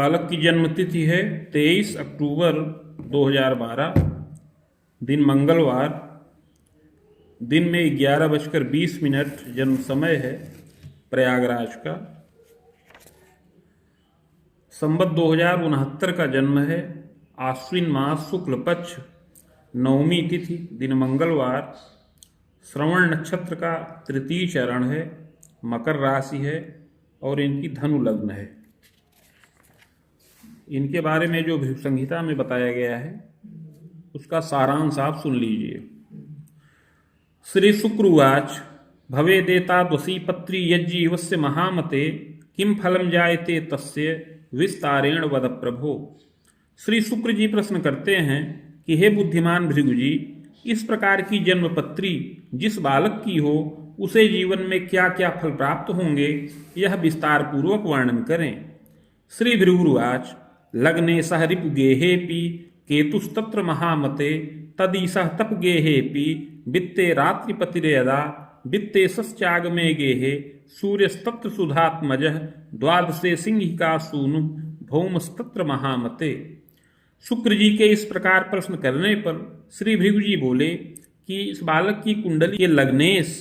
बालक की जन्म तिथि है 23 अक्टूबर 2012, दिन मंगलवार, दिन में 11:20 जन्म समय है प्रयागराज का। संवत 2069 का जन्म है। आश्विन मास शुक्ल पक्ष नवमी तिथि, दिन मंगलवार, श्रवण नक्षत्र का तृतीय चरण है, मकर राशि है और इनकी धनु लग्न है। इनके बारे में जो भृगु संहिता में बताया गया है उसका सारांश आप सुन लीजिए। श्री शुक्रवाच भवेदेताद्वसी पत्री यज्जीवस्य महामते किम फलम जायते तस्य विस्तारेण वद प्रभो। श्री शुक्र जी प्रश्न करते हैं कि हे बुद्धिमान भृगु जी, इस प्रकार की जन्मपत्री जिस बालक की हो उसे जीवन में क्या क्या फल प्राप्त होंगे, यह विस्तार पूर्वक वर्णन करें। श्री भृगुवाच लग्ने सह रिपु गेहेपि केतुस्तत्र महामते तदीसह तप गेहेपि वित्ते रात्रिपतिरेदा वित्ते सस्यागमे गेहे सूर्यस्तत्र सुधात्मजः द्वादशे सिंहिका सूनु भौमस्तत्र महामते। शुक्र जी के इस प्रकार प्रश्न करने पर श्री भृगु जी बोले कि इस बालक की कुंडली के लग्नेश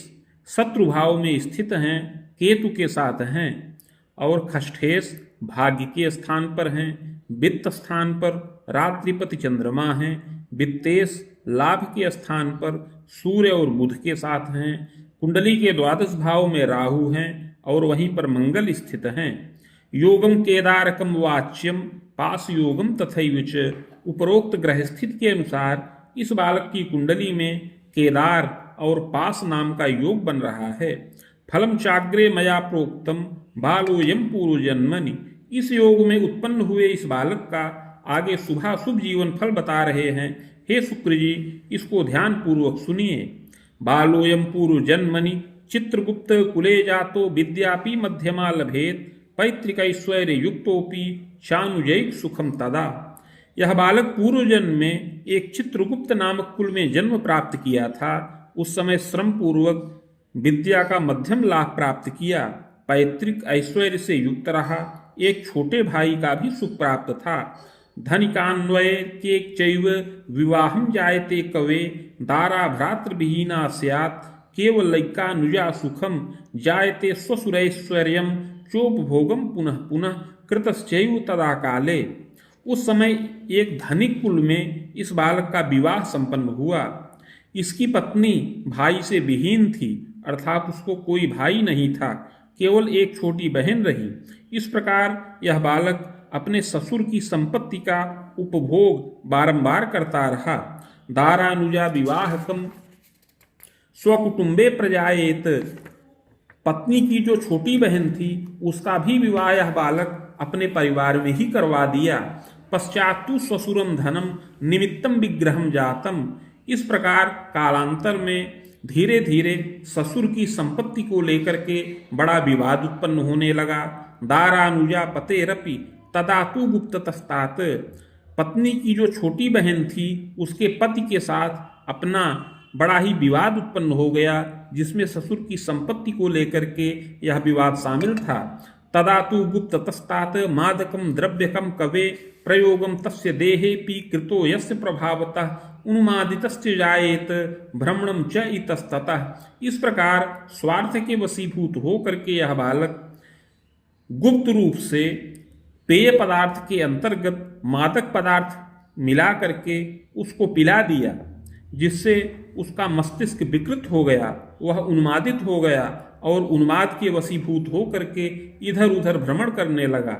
शत्रु भाव में स्थित हैं, केतु के साथ हैं, और खष्ठेश भाग्य के स्थान पर हैं, वित्त स्थान पर रात्रिपति चंद्रमा हैं, वित्तेश लाभ के स्थान पर सूर्य और बुध के साथ हैं, कुंडली के द्वादश भाव में राहु हैं और वहीं पर मंगल स्थित हैं। योगम केदारकम वाच्यम पास योगम तथैविच। उपरोक्त ग्रह स्थिति के अनुसार इस बालक की कुंडली में केदार और पास नाम का योग बन रहा है। फलम चाग्रे मया प्रोक्तम बालोयम पूर्व जन्मनि। इस योग में उत्पन्न हुए इस बालक का आगे शुभाशुभ जीवन फल बता रहे हैं। हे शुक्र जी, इसको ध्यान पूर्वक सुनिए। बालोयम पूर्व जन्मनि चित्रगुप्त कुले जातो विद्यापि मध्यमा लभेत पैतृक ऐश्वर्य युक्तोपि चानुजैक सुखम तदा। यह बालक पूर्व जन्म में एक चित्रगुप्त नामक कुल में जन्म प्राप्त किया था। उस समय श्रम पूर्वक विद्या का मध्यम लाभ प्राप्त किया, पैतृक ऐश्वर्य से युक्त रहा, एक छोटे भाई का भी सुख प्राप्त था। धनिकान्वय के चैव विवाहम जायते कवे दारा भ्रातृविहीना स्यात् केवलैकानुजा सुखम जायते स्वसुरैश्वर्यम चोपभोगम पुनः पुनः कृतश्चैव तदा काले। उस समय एक धनिक कुल में इस बालक का विवाह संपन्न हुआ। इसकी पत्नी भाई से विहीन थी, अर्थात उसको कोई भाई नहीं था, केवल एक छोटी बहन रही। इस प्रकार यह बालक अपने ससुर की संपत्ति का उपभोग बारंबार करता रहा। दारानुजा विवाहकम स्वकुटुंबे प्रजायेत। पत्नी की जो छोटी बहन थी उसका भी विवाह यह बालक अपने परिवार में ही करवा दिया। पश्चातु ससुरम धनम निमित्तम विग्रहम जातम। इस प्रकार कालांतर में धीरे धीरे ससुर की संपत्ति को लेकर के बड़ा विवाद उत्पन्न होने लगा। दारानुजा पतेरपि तदातु गुप्ततस्तात। पत्नी की जो छोटी बहन थी उसके पति के साथ अपना बड़ा ही विवाद उत्पन्न हो गया, जिसमें ससुर की संपत्ति को लेकर के यह विवाद शामिल था। तदातु गुप्ततस्तात मादकम द्रव्यकम कवे प्रयोगम तस्य देहे पी कृतो यस्य प्रभावतः उन्मादितस्य जायेत भ्रमणम च इतस्ततः। इस प्रकार स्वार्थ के वशीभूत हो करके यह बालक गुप्त रूप से पेय पदार्थ के अंतर्गत मादक पदार्थ मिला करके उसको पिला दिया, जिससे उसका मस्तिष्क विकृत हो गया, वह उन्मादित हो गया और उन्माद के वशीभूत हो करके इधर उधर भ्रमण करने लगा।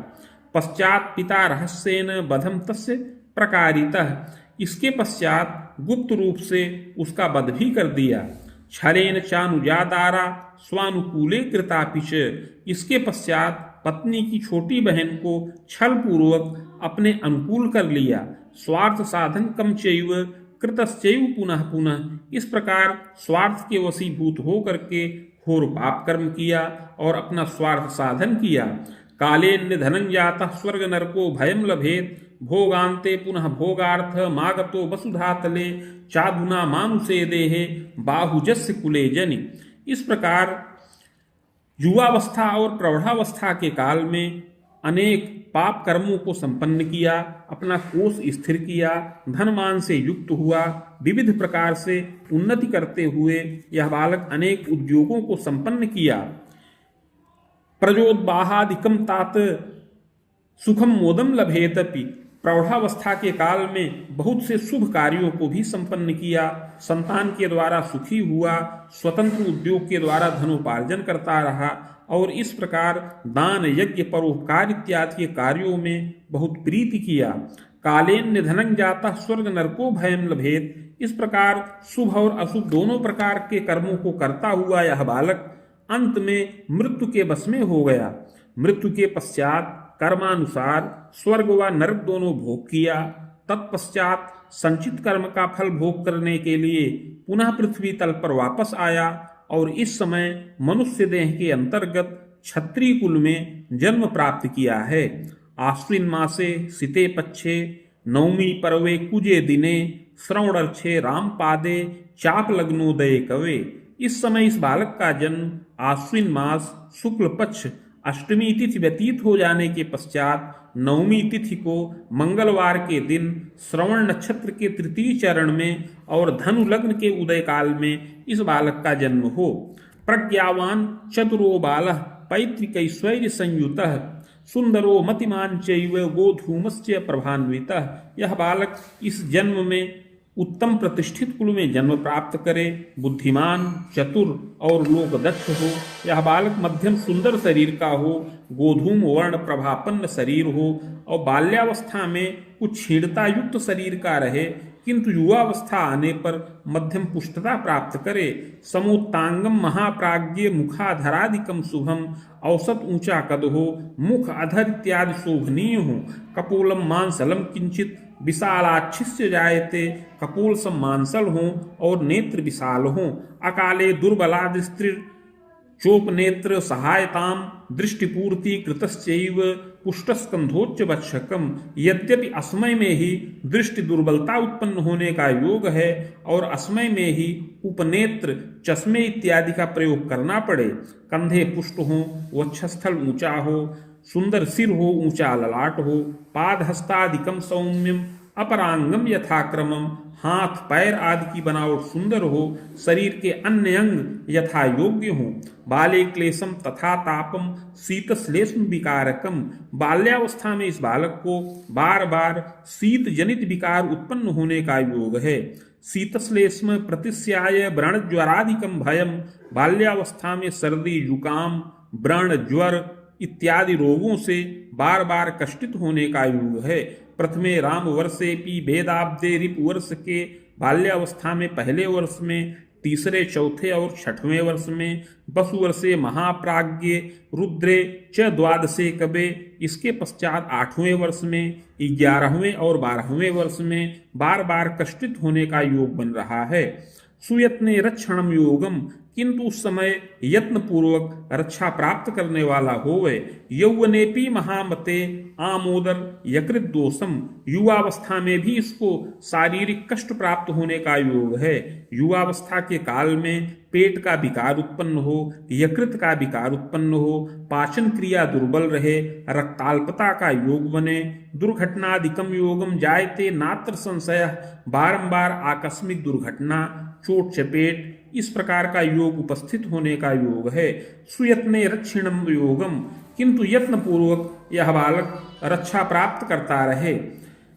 पश्चात पिता रहस्येन बधम तस्य प्रकारितः। इसके पश्चात गुप्त रूप से उसका वध भी कर दिया। छलेन चानुजादारा स्वानुकूले कृतापिच। इसके पश्चात पत्नी की छोटी बहन को छल पूर्वक अपने अनुकूल कर लिया। स्वार्थ साधन कम चैव कृतश्चैव पुनः पुनः। इस प्रकार स्वार्थ के वशीभूत हो करके घोर पाप कर्म किया और अपना स्वार्थ साधन किया। कालेन धनं जातः स्वर्ग नरको भयम लभेत भोगान्ते पुनः भोगार्थ मागतो वसुधातले चाधुना मानुषे देहे बाहुजस्य कुले जनि। इस प्रकार युवावस्था और प्रौढ़ावस्था के काल में अनेक पाप कर्मों को संपन्न किया, अपना कोष स्थिर किया, धनमान से युक्त हुआ, विविध प्रकार से उन्नति करते हुए यह बालक अनेक उद्योगों को संपन्न किया। प्रजोद्बाहादिकम तात सुखम मोदम लभेतपि, प्रौढ़ावस्था के काल में बहुत से शुभ कार्यों को भी संपन्न किया, संतान के द्वारा सुखी हुआ, स्वतंत्र उद्योग के द्वारा धनोपार्जन करता रहा और इस प्रकार दान यज्ञ परोपकार इत्यादि के कार्यों में बहुत प्रीति किया। कालेन निधनं जाता स्वर्ग नरको भयम लभेत, इस प्रकार शुभ और अशुभ दोनों प्रकार के कर्मों को करता हुआ यह बालक अंत में मृत्यु के वश में हो गया। मृत्यु के पश्चात कर्मानुसार स्वर्ग व नरक दोनों भोग किया। तत्पश्चात संचित कर्म का फल भोग करने के लिए पुनः पृथ्वी तल पर वापस आया और इस समय मनुष्य देह के अंतर्गत क्षत्रिय कुल में जन्म प्राप्त किया है। आश्विन मासे सिते पक्षे नवमी पर्वे कुजे दिने श्रवणर्क्षे राम पादे चाप लग्नोदय कवे, इस समय इस बालक का जन्म आश्विन मास शुक्ल पक्ष अष्टमी तिथि व्यतीत हो जाने के पश्चात नवमी तिथि को मंगलवार के दिन श्रवण नक्षत्र के तृतीय चरण में और धनु लग्न के उदय काल में इस बालक का जन्म हो। प्रज्ञावान चतुरो बालः पैतृकैश्वर्य संयुतः सुंदरो मतिमान चैव गोधूमस्य प्रभान्वितः, यह बालक इस जन्म में उत्तम प्रतिष्ठित कुल में जन्म प्राप्त करे, बुद्धिमान, चतुर और लोकदक्ष हो। यह बालक मध्यम सुंदर शरीर का हो, गोधूम वर्ण प्रभापन्न शरीर हो और बाल्यावस्था में कुछ क्षीणता युक्त शरीर का रहे, किंतु युवावस्था आने पर मध्यम पुष्टता प्राप्त करे। समोत्तांगम महाप्राज्ञ मुखाधरादिकम शुभम, औसत ऊंचा कद हो, मुख अधर इत्यादि शोभनीय हो। कपोलम मांसलम किंचित विशालाच्छिष्य जायते, कपोल सम मांसल हो और नेत्र विशाल हो। अकाले दुर्बलादिस्त्री चोप नेत्र सहायताम दृष्टिपूर्ति कृतश्चैव पुष्टस्कंधोच्च वक्षकम, यद्यपि असमय में ही दृष्टि दुर्बलता उत्पन्न होने का योग है और असमय में ही उपनेत्र चश्मे इत्यादि का प्रयोग करना पड़े। कंधे पुष्ट हो, वक्षस्थल ऊंचा हो, सुंदर सिर हो, ऊंचा ललाट हो, पाद हस्तादिकम सौम्यम अपरांगम यथाक्रमम, हाथ पैर आदि की बनावट सुंदर हो, शरीर के अन्य अंग यथा योग्य हो। बाले क्लेशम तथा तापम शीतश्लेष्म विकारकम, बाल्यावस्था में इस बालक को बार बार शीत जनित विकार उत्पन्न होने का योग है। शीतश्लेष्म प्रतिस्याय व्रण ज्वरादिकम भयम, बाल्यावस्था में सर्दी जुकाम व्रण ज्वर इत्यादि रोगों से बार बार कष्टित होने का योग है। प्रथमे राम वर्षे पी भेदाब्दे रिपु वर्ष के, बाल्यावस्था में पहले वर्ष में, तीसरे चौथे और छठवें वर्ष में, बसु वर्षे महाप्राज्ञे रुद्रे च द्वादशे कबे, इसके पश्चात 8वें वर्ष में, 11वें और 12वें वर्ष में बार बार कष्टित होने का योग बन रहा है। सुयत्ने रक्षणम योगम, किंतु उस समय यत्न पूर्वक रक्षा प्राप्त करने वाला होवे। यौवनेपी महामते आमोदर यकृत दोषम, युवावस्था में भी इसको शारीरिक कष्ट प्राप्त होने का योग है। युवावस्था के काल में पेट का विकार उत्पन्न हो, यकृत का विकार उत्पन्न हो, पाचन क्रिया दुर्बल रहे, रक्ताल्पता का योग बने, दुर्घटनादिकम योगम जायते नात्र संशय, बारंबार आकस्मिक दुर्घटना, चोट चपेट, इस प्रकार का योग उपस्थित होने का योग है। सुयत्ने रक्षिणम योगम, किंतु यत्न पूर्वक यह बालक रक्षा प्राप्त करता रहे।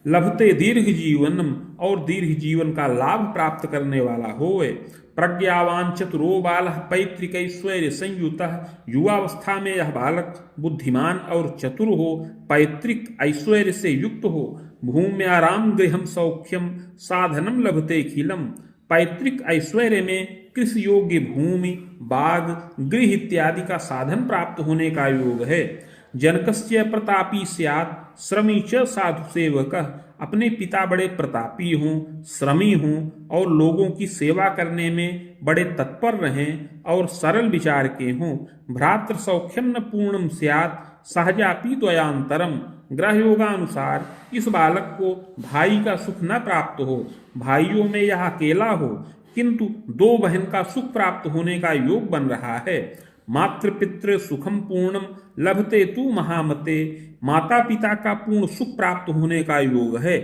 लभते दीर्घ जीवनम, और दीर्घ जीवन का लाभ प्राप्त करने वाला होवे। प्रज्ञावान चतुरो बालः पैतृकैश्वर्य संयुतः, युवावस्था में यह बालक बुद्धिमान और चतुर हो, पैतृक ऐश्वर्य से युक्त हो। भूम्याराम गृहम सौख्यम साधनम लभते खिलम, पैतृक ऐश्वर्य में कृषि योग्य भूमि, बाग, गृह इत्यादि का साधन प्राप्त होने का योग है। जनकस्य प्रतापी स्यात् श्रमी च साधु सेवकः, अपने पिता बड़े प्रतापी हों, श्रमी हों और लोगों की सेवा करने में बड़े तत्पर रहें और सरल विचार के हों। भ्रातृ सौख्यम न पूर्णम स्यात् सहजापि द्वयांतरम, ग्रह योगानुसार इस बालक को भाई का सुख न प्राप्त हो, भाइयों में यह अकेला हो, किंतु 2 बहन का सुख प्राप्त होने का योग बन रहा है। मातृपितृ सुखम पूर्णम लभते तू महामते। माता पिता का पूर्ण सुख प्राप्त होने का योग है।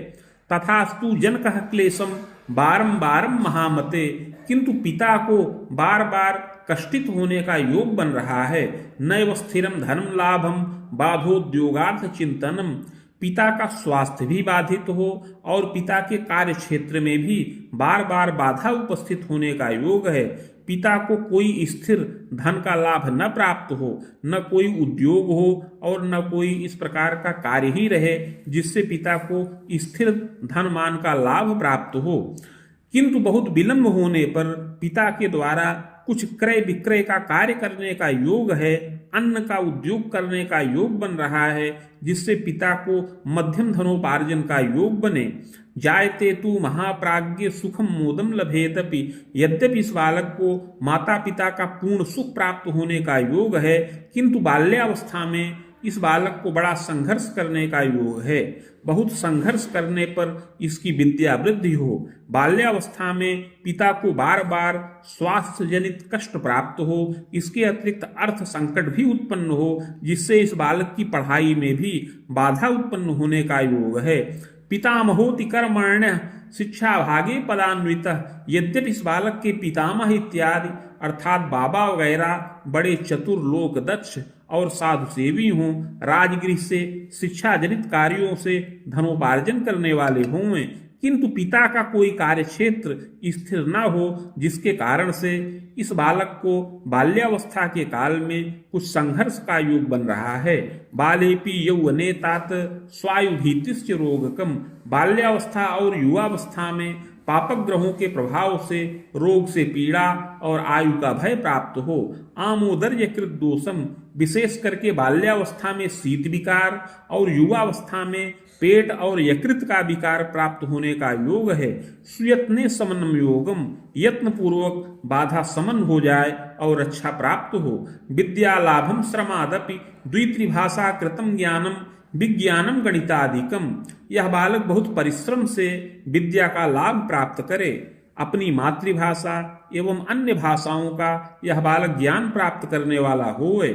तथास्तु जनकः क्लेशम बारंबारम महामते, किंतु पिता को बार बार कष्टित होने का योग बन रहा है। नैव स्थिरम धनम लाभम बाधोद्योगार्थ चिंतनम, पिता का स्वास्थ्य भी बाधित हो और पिता के कार्य क्षेत्र में भी बार बार बाधा उपस्थित होने का योग है। पिता को कोई स्थिर धन का लाभ न प्राप्त हो, न कोई उद्योग हो और न कोई इस प्रकार का कार्य ही रहे जिससे पिता को स्थिर धन मान का लाभ प्राप्त हो। किंतु बहुत विलंब होने पर पिता के द्वारा कुछ क्रय विक्रय का कार्य करने का योग है, अन्न का उद्योग करने का योग बन रहा है, जिससे पिता को मध्यम धनोपार्जन का योग बने। जायते तु महाप्राज्ञ सुखम मोदम लभेतपि, यद्यपि इस बालक को माता पिता का पूर्ण सुख प्राप्त होने का योग है, किंतु बाल्यावस्था में इस बालक को बड़ा संघर्ष करने का योग है। बहुत संघर्ष करने पर इसकी विद्या वृद्धि हो। बाल्यावस्था में पिता को बार बार स्वास्थ्य जनित कष्ट प्राप्त हो, इसके अतिरिक्त अर्थ संकट भी उत्पन्न हो, जिससे इस बालक की पढ़ाई में भी बाधा उत्पन्न होने का योग है। पितामहोति कर्मण्य शिक्षा भागे पदान्वित, यद्यपि इस बालक के पितामह इत्यादि अर्थात बाबा वगैरह बड़े चतुर लोक दक्ष और साधु सेवी हों, राजगृह से शिक्षा जनित कार्यों से धनोपार्जन करने वाले हों, किंतु पिता का कोई कार्य क्षेत्र स्थिर न हो, जिसके कारण से इस बालक को बाल्यावस्था के काल में कुछ संघर्ष का योग बन रहा है। बालेपि यौवने तात स्वायुभीतिश्च रोगकम, बाल्यावस्था और युवावस्था में पापक ग्रहों के प्रभाव से रोग से पीड़ा और आयु का भय प्राप्त हो। आमोदर्य कृत दोषम, विशेष करके बाल्यावस्था में शीत विकार और युवावस्था में पेट और यकृत का विकार प्राप्त होने का योग है। सुयत्ने समन्वय योगम, यत्न पूर्वक बाधा समन हो जाए और अच्छा प्राप्त हो। विद्या लाभम श्रमादपि द्वित्रिभाषा कृतम ज्ञानम विज्ञानम गणितादिकम, यह बालक बहुत परिश्रम से विद्या का लाभ प्राप्त करे। अपनी मातृभाषा एवं अन्य भाषाओं का यह बालक ज्ञान प्राप्त करने वाला होए।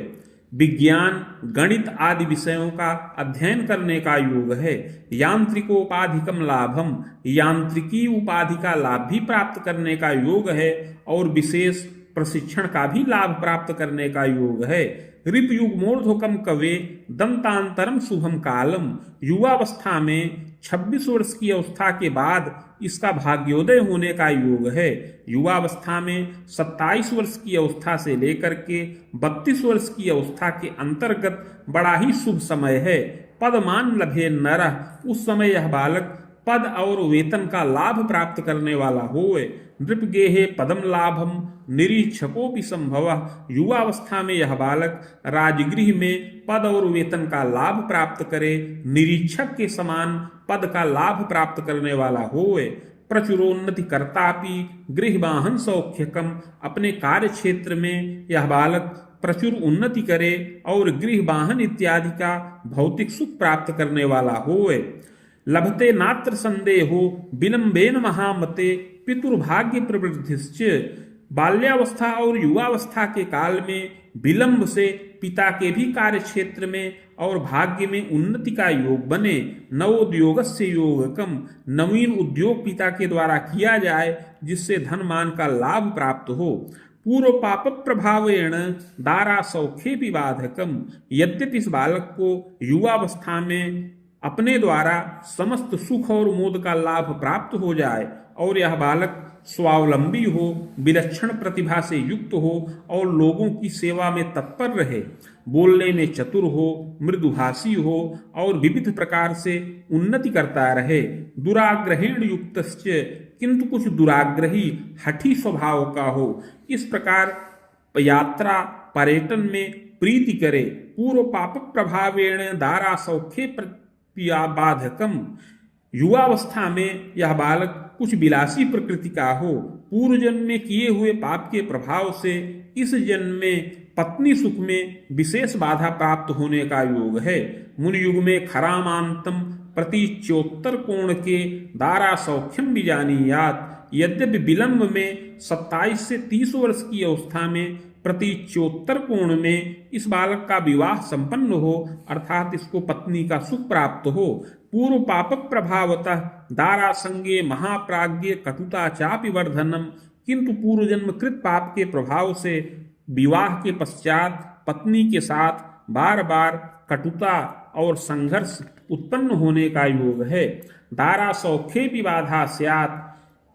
विज्ञान गणित आदि विषयों का अध्ययन करने का योग है। यांत्रिकोपाधिकम लाभम, यांत्रिकी उपाधि का लाभ भी प्राप्त करने का योग है और विशेष प्रशिक्षण का भी लाभ प्राप्त करने का योग है। ऋतयुग्मोर्ध्वकम कवे दंतांतरम शुभम कालम, युवावस्था में 26 वर्ष की अवस्था के बाद इसका भाग्योदय होने का योग है। युवावस्था में 27 वर्ष की अवस्था से लेकर के 32 वर्ष की अवस्था के अंतर्गत बड़ा ही शुभ समय है। पदमान लभे नरः, उस समय यह बालक पद और वेतन का लाभ प्राप्त करने वाला होए। नृपगेहे पदम लाभम निरीक्षकोपि संभवः, युवावस्था में यह बालक राजगृह में पद और वेतन का लाभ प्राप्त करे, निरीक्षक के समान पद का लाभ प्राप्त करने वाला होए। प्रचुरोन्नति कर्तापि गृहवाहन सौख्यकम, अपने कार्य क्षेत्र में यह बालक प्रचुर उन्नति करे और गृहवाहन इत्यादि का भौतिक सुख प्राप्त करने वाला होए। लभते नात्र संदेहो विलंबेन महामते पितुर्भाग्य प्रवृद्धिश्च, बाल्यावस्था और युवावस्था के काल में विलंब से पिता के भी कार्य क्षेत्र में और भाग्य में उन्नति का योग बने। नवोद्योगस्य योगकम, नवीन उद्योग पिता के द्वारा किया जाए जिससे धन मान का लाभ प्राप्त हो। पूर्व पाप प्रभावेण दारा सौख्ये विबाधकम, यद्यपि इस बालक को युवावस्था में अपने द्वारा समस्त सुख और मोद का लाभ प्राप्त हो जाए और यह बालक स्वावलंबी हो, विलक्षण प्रतिभा से युक्त हो और लोगों की सेवा में तत्पर रहे, बोलने में चतुर हो, मृदुभाषी हो और विविध प्रकार से उन्नति करता रहे। दुराग्रहेण युक्तश्च, किंतु कुछ दुराग्रही हठी स्वभाव का हो, इस प्रकार यात्रा पर्यटन में प्रीति करे। पूर्व पाप प्रभावेण दारा सौख्ये बाधकम, युवावस्था में यह बालक कुछ विलासी प्रकृति का हो, पूर्व जन्म में किए हुए पाप के प्रभाव से इस जन्म में पत्नी सुख में विशेष बाधा प्राप्त होने का योग है। मुनि युग में खरामांतम प्रतीच्योत्तर कोण के दारा सौख्यम भी जानीयात, यद्यपि विलंब में 27 से 30 वर्ष की अवस्था में प्रतीच्योत्तर कोण में इस बालक का विवाह संपन्न हो, अर्थात इसको पत्नी का सुख प्राप्त हो। पूर्व पापक प्रभावतः दारा संगे महाप्राज्ञ कटुता चापि वर्धनम, किंतु पूर्व जन्म कृत पाप के प्रभाव से विवाह के पश्चात पत्नी के साथ बार बार कटुता और संघर्ष उत्पन्न होने का योग है। दारा सौख्ये भी बाधा स्यात्,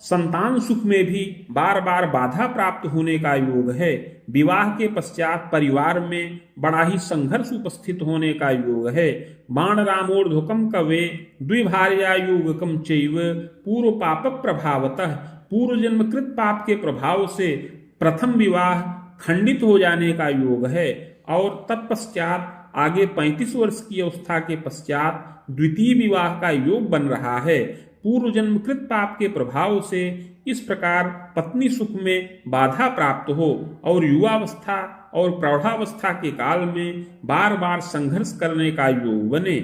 संतान सुख में भी बार बार बाधा प्राप्त होने का योग है। विवाह के पश्चात परिवार में बड़ा ही संघर्ष उपस्थित होने का योग है। बाण रामोर्ध्वकम कवे द्विभार्यायुगकम चैव पूर्व पापक प्रभावतः, पूर्व जन्मकृत पाप के प्रभाव से प्रथम विवाह खंडित हो जाने का योग है और तत्पश्चात आगे 35 वर्ष की अवस्था के पश्चात द्वितीय विवाह का योग बन रहा है। पूर्व जन्मकृत पाप के प्रभाव से इस प्रकार पत्नी सुख में बाधा प्राप्त हो और युवावस्था और प्रौढ़ावस्था के काल में बार बार संघर्ष करने का योग बने।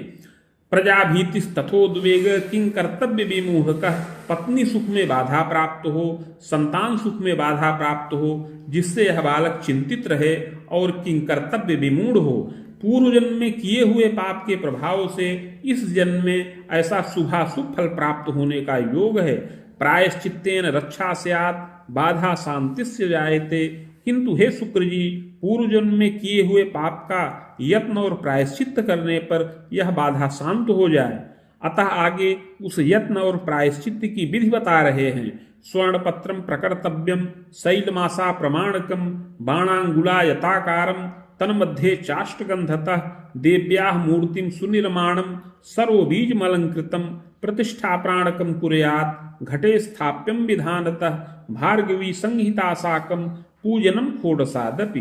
प्रजाभीतिस तथोद्वेग किंग कर्तव्य विमूहकः, पत्नी सुख में बाधा प्राप्त हो, संतान सुख में बाधा प्राप्त हो, जिससे यह बालक चिंतित रहे और किंग कर्तव्य विमूढ़ हो। पूर्व जन्म में किए हुए पाप के प्रभाव से इस जन्म में ऐसा शुभाशुभ फल प्राप्त होने का योग है। प्रायश्चित्तेन रक्षा स्यात् बाधा शांतिस्य जायते, किंतु हे शुक्र जी, पूर्व जन्म में किए हुए पाप का यत्न और प्रायश्चित्त करने पर यह बाधा शांत हो जाए। अतः आगे उस यत्न और प्रायश्चित्त की विधि बता रहे हैं। स्वर्णपत्रम प्रकर्तव्यम शैलमासा प्रमाणकम बाणांगुला यताकारम तन्मध्ये चाष्टगंधतः देव्याः मूर्तिं सुनिर्माणं सर्वबीजमलंकृतं प्रतिष्ठाप्राणकं कुर्यात् घटे स्थाप्यं विधानतः भार्गवी संहिता साकं पूजनम षोडशादपि।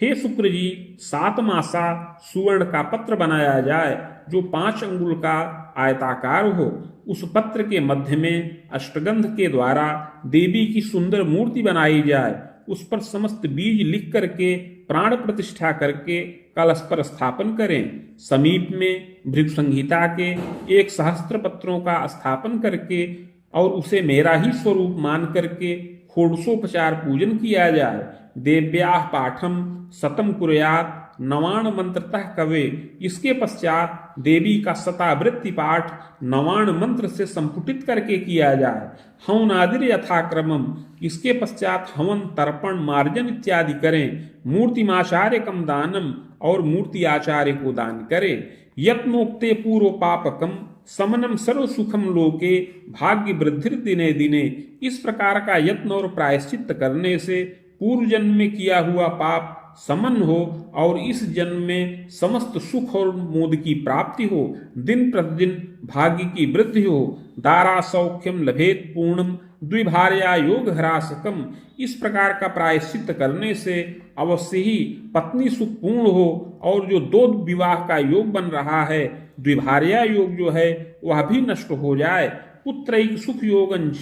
हे शुक्र जी, 7 मासा सुवर्ण का पत्र बनाया जाए जो 5 अंगुल का आयताकार हो। उस पत्र के मध्य में अष्टगंध के द्वारा देवी की सुंदर मूर्ति बनाई जाए। उस पर समस्त बीज लिख करके प्राण प्रतिष्ठा करके कलश पर स्थापन करें। समीप में भृगु संहिता के 1 सहस्त्र पत्रों का स्थापन करके और उसे मेरा ही स्वरूप मान करके षोडशोपचार पूजन किया जाए। देव्याः पाठम शतम कुर्यात् नवाण मंत्रतः कवे, इसके पश्चात देवी का शतावृत्ति पाठ नवाण मंत्र से संपुटित करके किया जाए। हवनादिर यथाक्रमम, इसके पश्चात हवन तर्पण मार्जन इत्यादि करें। मूर्तिमाचार्य कम दानम, और मूर्ति आचार्य को दान करें। यत्नोक्ते पूर्व पापकम समनम सर्व सुखम लोके भाग्य वृद्धि दिने दिने, इस प्रकार का यत्न और प्रायश्चित्त करने से पूर्व जन्म में किया हुआ पाप समन हो और इस जन्म में समस्त सुख और मोद की प्राप्ति हो, दिन प्रतिदिन भाग्य की वृद्धि हो। दारा सौख्यम लभेत पूर्णम द्विभार्या योग हरासकम, इस प्रकार का प्रायश्चित्त करने से अवश्य ही पत्नी सुख पूर्ण हो और जो 2 विवाह का योग बन रहा है, द्विभार्या योग जो है वह भी नष्ट हो जाए। पुत्रैक सुख योगंच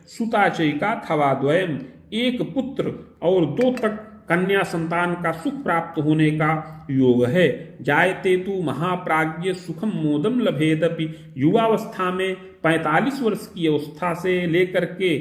सुताचैका थवाद्वयम, एक पुत्र और 2 तक कन्या संतान का सुख प्राप्त होने का योग है। जायते तु महाप्राज्ञ सुखम मोदम लभेदपि, युवावस्था में 45 वर्ष की अवस्था से लेकर के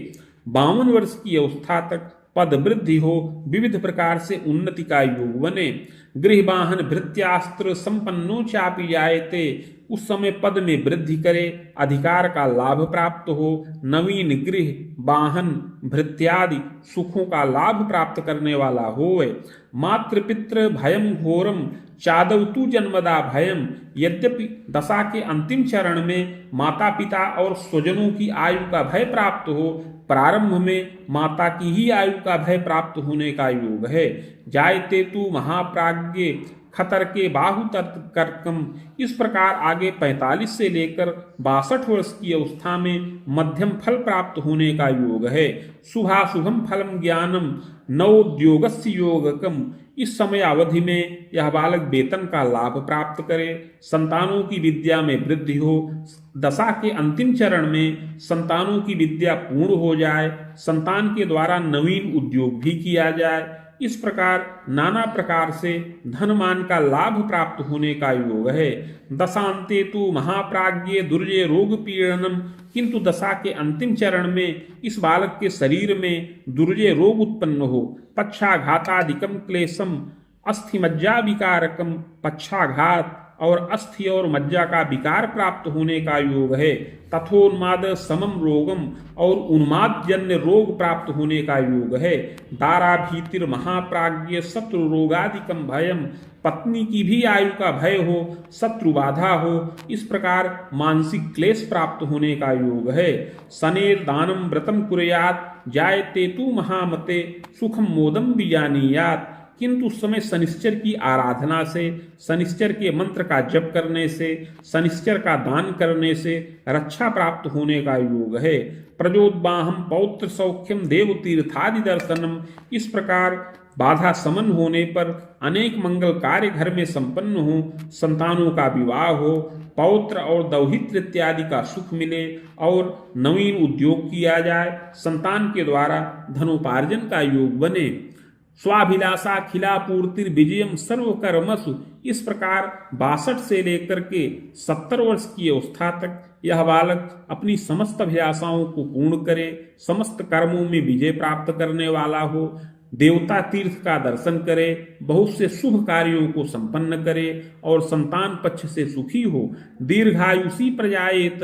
52 वर्ष की अवस्था तक पद वृद्धि हो, विविध प्रकार से उन्नति का योग बने। गृहवाहन भृत्यास्त्र संपन्नो चापि जायते, उस समय पद में वृद्धि करे, अधिकार का लाभ प्राप्त हो, नवीन गृह वाहन भृत्यादि सुखों का लाभ प्राप्त करने वाला होवे। मातृपितृ भयम घोरम चादवतु जन्मदा भयम, यद्यपि दशा के अंतिम चरण में माता पिता और स्वजनों की आयु का भय प्राप्त हो, प्रारंभ में माता की ही आयु का भय प्राप्त होने का योग है। जायते तु महाप्राज्ञ खतर के बाहु तत्कर्कम, इस प्रकार आगे 45 से लेकर 62 वर्ष की अवस्था में मध्यम फल प्राप्त होने का योग है। शुभाशुभम फलम ज्ञानम नवोद्योगस्य योगकम, इस समय अवधि में यह बालक वेतन का लाभ प्राप्त करे, संतानों की विद्या में वृद्धि हो, दशा के अंतिम चरण में संतानों की विद्या पूर्ण हो जाए, संतान के द्वारा नवीन उद्योग भी किया जाए। इस प्रकार नाना प्रकार से धनमान का लाभ प्राप्त होने का योग है। दशांते तु महाप्राज्ञ दुर्जय रोग पीड़नम, किंतु दशा के अंतिम चरण में इस बालक के शरीर में दुर्जय रोग उत्पन्न हो, पक्षाघातादिकम क्लेशम अस्थि मज्जा विकारकम। पक्षाघात और अस्थि और मज्जा का विकार प्राप्त होने का योग है। तथोन्माद समम रोगम और उन्माद जन्य रोग प्राप्त होने का योग है। दारा भीतिर महाप्राज्ञ शत्रु रोगादिकम भयम। पत्नी की भी आयु का भय हो, शत्रु बाधा हो, इस प्रकार मानसिक क्लेश प्राप्त होने का योग है। सनेर दानम व्रतम कुर्यात जायते तु महामते सुखम मोदम बीजानीयात। किंतु उस समय शनिश्चर की आराधना से, शनिश्चर के मंत्र का जप करने से, शनिश्चर का दान करने से रक्षा प्राप्त होने का योग है। प्रजोद्बाहम पौत्र सौख्यम देव तीर्थादि दर्शनम। इस प्रकार बाधा समन होने पर अनेक मंगल कार्य घर में संपन्न हो, संतानों का विवाह हो, पौत्र और दौहित्र इत्यादि का सुख मिले और नवीन उद्योग किया जाए, संतान के द्वारा धनोपार्जन का योग बने। स्वाभिलाषा खिला पूर्तिर विजयम सर्वकर्मसु। इस प्रकार 62 से लेकर के 70 वर्ष की अवस्था तक यह बालक अपनी समस्त अभिलाषाओं को पूर्ण करे, समस्त कर्मों में विजय प्राप्त करने वाला हो, देवता तीर्थ का दर्शन करे, बहुत से शुभ कार्यों को संपन्न करे और संतान पक्ष से सुखी हो। दीर्घायुषी प्रजाएत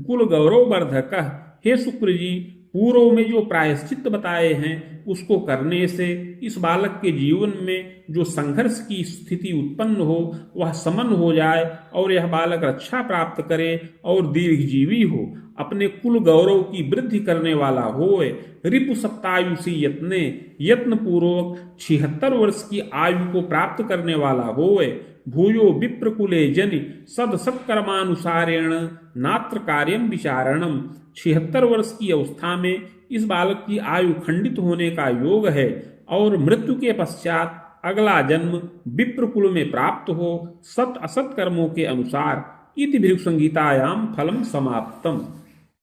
कुल गौरव वर्धकः। हे शुक्र जी, पूर्व में जो प्रायश्चित बताए हैं उसको करने से इस बालक के जीवन में जो संघर्ष की स्थिति उत्पन्न हो वह समन हो जाए और यह बालक रक्षा प्राप्त करे और दीर्घजीवी हो, अपने कुल गौरव की वृद्धि करने वाला होए। रिपु सप्तायुषी यत्ने, यत्न पूर्वक 76 वर्ष की आयु को प्राप्त करने वाला होए। भूयो विप्रकुले जनि सद सत्कर्मानुसारेण नात्र कार्यम विचारणम। 76 वर्ष की अवस्था में इस बालक की आयु खंडित होने का योग है और मृत्यु के पश्चात अगला जन्म विप्रकुल में प्राप्त हो सत असत कर्मों के अनुसार। इति भृगु संहितायाम फलम समाप्तम।